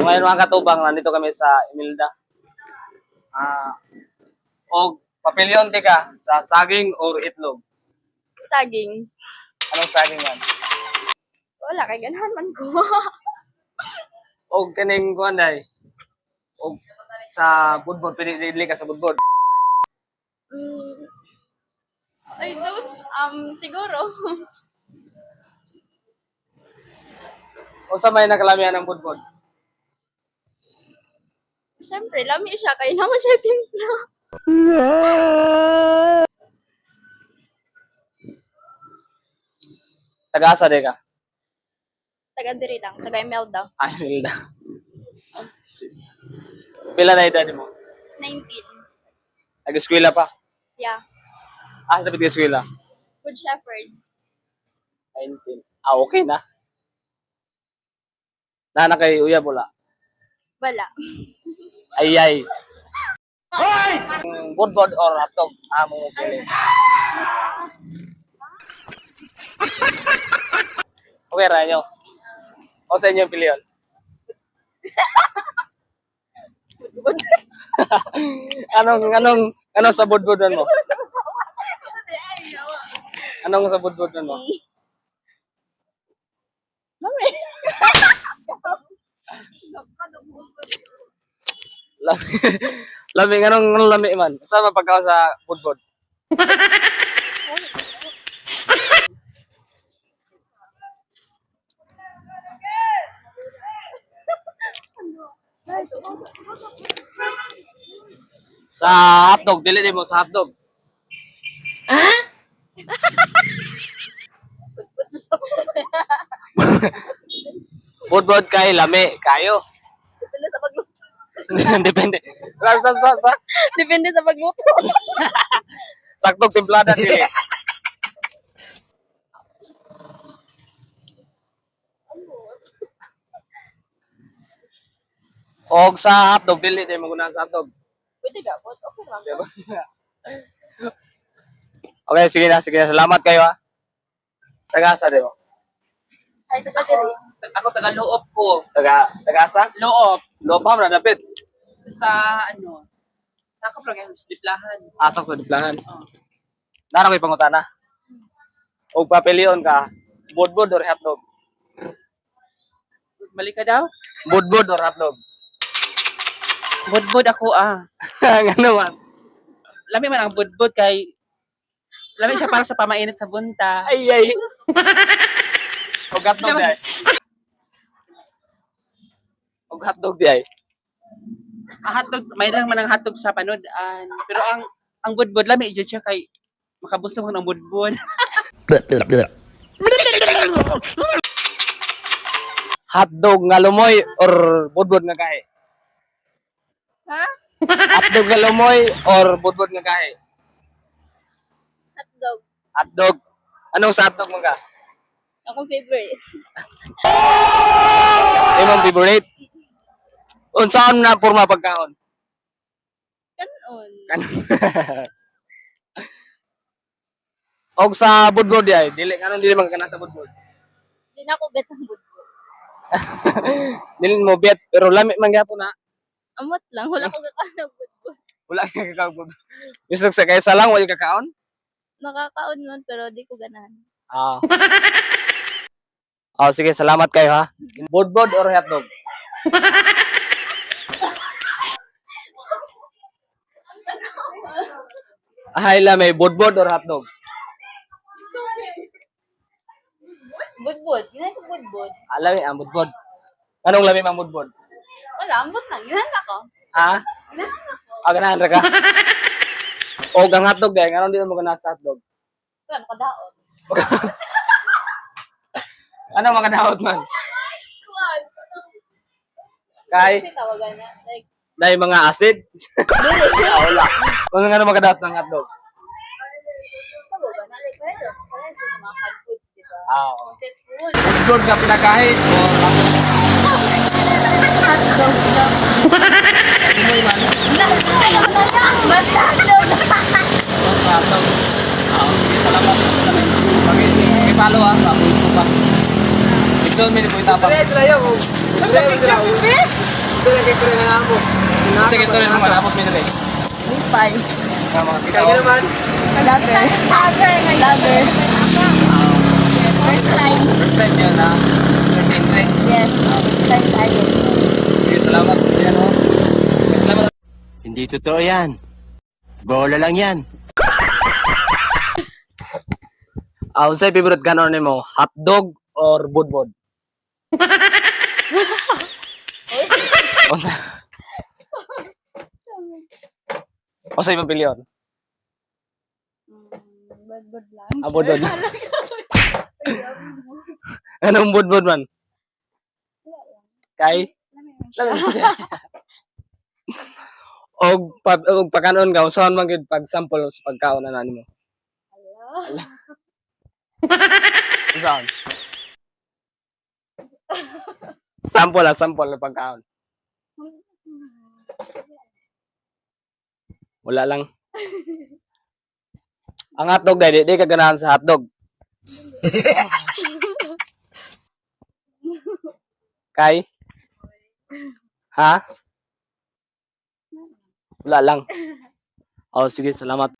ngayon mga katubang, nandito kami sa Imelda. O papilyon ka sa saging or itlog. Saging. Anong saging man? Wala kay ganahan man ko. O kaning kuan day. O sa budbod, pinili ka sa budbod. I don't, siguro. O sa may nakalamihan ng budbod. Siyempre, lami siya. Kaya naman siya timpla. Taga-asa di ka? Taga diri lang. Taga Imelda. Ay, Imelda. Pila na edad mo? 19. Nag-eskwela pa? Yeah. Dapat ka-eskwela? Good Shepherd. 19. Okay na. Nana kay Uya Bula. Wala. Ay. Hoy! Budbod or hotdog? Mo pili. Okay ra nyo. O sa inyo yung piliyon? anong sa budbodan mo? Anong sa budbodan mo? Lami. Lami, anong lami man? Saan mapagkaw sa budbod? Sa hotdog, dili mo sa hotdog. Budbod kay lami, kayo. Depende sa pagluto. Depende. Sa. Depende sa pagluto. Saktog timplada dili. Og sa hotdog dili day mo guna sa hotdog. Pwede ka po. Okay lang. Okay, sige na. Salamat kayo ha. Taga-asa din mo. Ay, taga diri. Ako taga Loob ko. Taga-asa? Loob. Loob pa na dapit. Sa sa ako lang sa Diplahan. Asok sa diplangan. Oh. Nara ko'y pangutana. Og papilion ka, budbud or hotdog? Mali ka daw? Budbud or hotdog? Budbud ako Ngano man? Lami man ang budbud kay lami siya para sa pamainit sa bunta. Ay. Og hotdog di ay. Og hotdog di ay. Hotdog, may lang man ang hotdog sa panood-an. Pero ang budbud lami jud siya kay makabusog ng budbud. Hotdog nga lumoy or budbud nga kahe? Ha? Hotdog nga lumoy or budbud nga kahe? Hotdog. Hotdog. Anong sa hotdog mo ka? Akong favorite. Imong favorite? Unsaon na porma pagkaon? Kanon. Og sa budbud di ay, dili man kana sa budbud. Hindi na ako bet ang budbud. Dili mo bet pero lami man gyapon na. Amot lang. Wala ko gakaon budbud. Wala ka kakaon. Bisog sa kaysa lang wala kakaon? Nakakaon man pero di ko ganahan. Sige, salamat kayo ha. Budbud or hotdog? May budbud or hotdog? Budbud. Ginay ko budbud. Lami ang budbud. Anong lami mang budbud? Wala. Amot lang. Ginahan ako. Ha? Ganahan ra ka? O ang hotdog dahil, anong di mo ganahan sa hotdog? Wala. Makadaot. Ano mga daot man? Kuwan. Kay, Kasi tawagan niya. Like, dahil mga acid? Wala. Kung ano mga daot ng hotdog? tawagan na. Like, wala sa mga canned foods, di ba? Processed food. Budbud ka pinakahit o Hotdog lang. Basta hotdog. hotdog? Sige, salamat. Pag-follow ha, sa po pa. Ikson, may po itapang. Israel sila yun. Israel sila. istorya kay istorya nga mo. Sige, ito rin naman. Tapos may dali. Lipay. Mga kita. Kaya naman. Lager. Lager. First time. First time yan na. Yes. First time tayo. Sige, salamat. Ayan o. Salamat. Hindi totoo yan. Bola lang yan. Unsay favorite kanon nimo? Hotdog or budbod? Unsa? Unsay mapiliyon? Budbud lang. Ah, budbod. Anong budbod man? Kay? Og pagkanon ka, usahan man gid pag sample sa pagkaon na nimo. Usahan. Sample na pagkaon. Wala lang. Ang hotdog dai, di ka ganahan sa hotdog. Kay? Ha? Wala lang. Oh, sige, salamat.